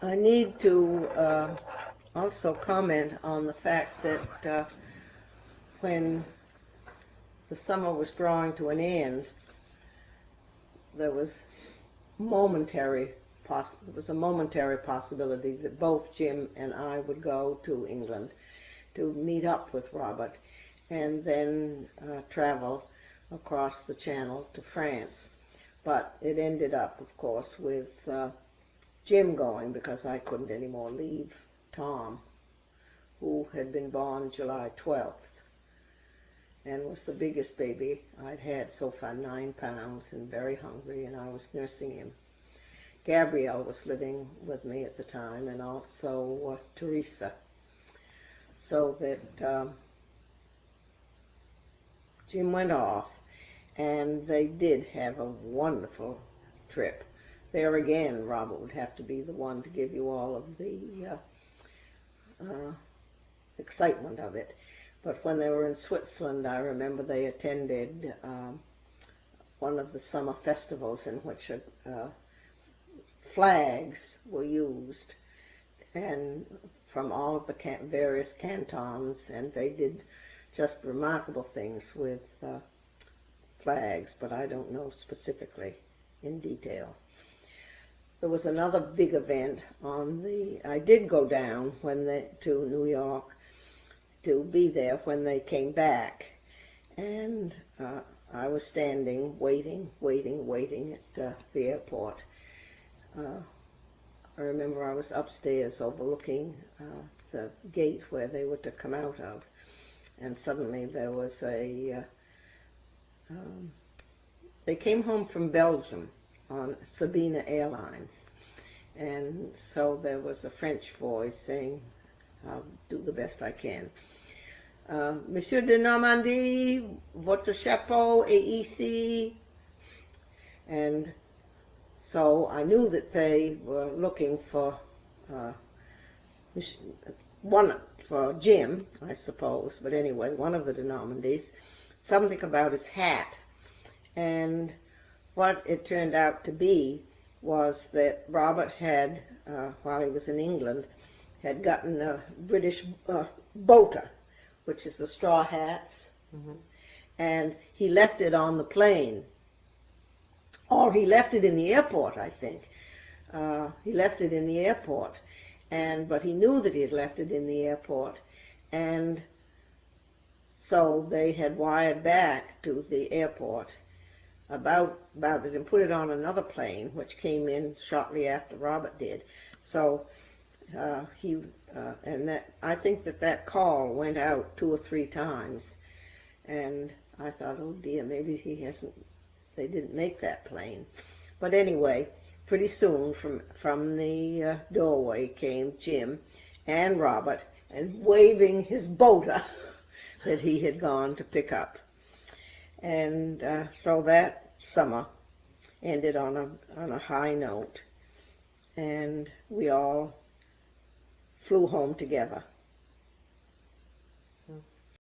I need to also comment on the fact that when the summer was drawing to an end, there was a momentary possibility that both Jim and I would go to England to meet up with Robert and then travel across the Channel to France. But it ended up, of course, with Jim going because I couldn't anymore leave Tom, who had been born July 12th and was the biggest baby I'd had so far, 9 pounds, and very hungry, and I was nursing him. Gabrielle was living with me at the time, and also Teresa. So that Jim went off, and they did have a wonderful trip. There again, Robert would have to be the one to give you all of the excitement of it. But when they were in Switzerland, I remember they attended one of the summer festivals in which flags were used, and from all of the various cantons, and they did just remarkable things with flags, but I don't know specifically in detail. There was another big event I did go down to New York to be there when they came back, and I was standing waiting at the airport. I remember I was upstairs overlooking the gate where they were to come out of, and suddenly there was they came home from Belgium on Sabena Airlines, and so there was a French voice saying, "I'll do the best I can. Monsieur de Normandie, votre chapeau est ici." And so I knew that they were looking for for Jim, I suppose, but anyway, one of the de Normandies, something about his hat. And what it turned out to be was that Robert had, while he was in England, had gotten a British boater, which is the straw hats, and he left it on the plane. Or he left it in the airport, I think. He left it in the airport, but he knew that he had left it in the airport, and so they had wired back to the airport about it and put it on another plane, which came in shortly after Robert did. So I think that call went out 2 or 3 times, and I thought, oh dear, maybe they didn't make that plane. But anyway, pretty soon from the doorway came Jim and Robert, and waving his boater that he had gone to pick up. And so that summer ended on a high note, and we all flew home together.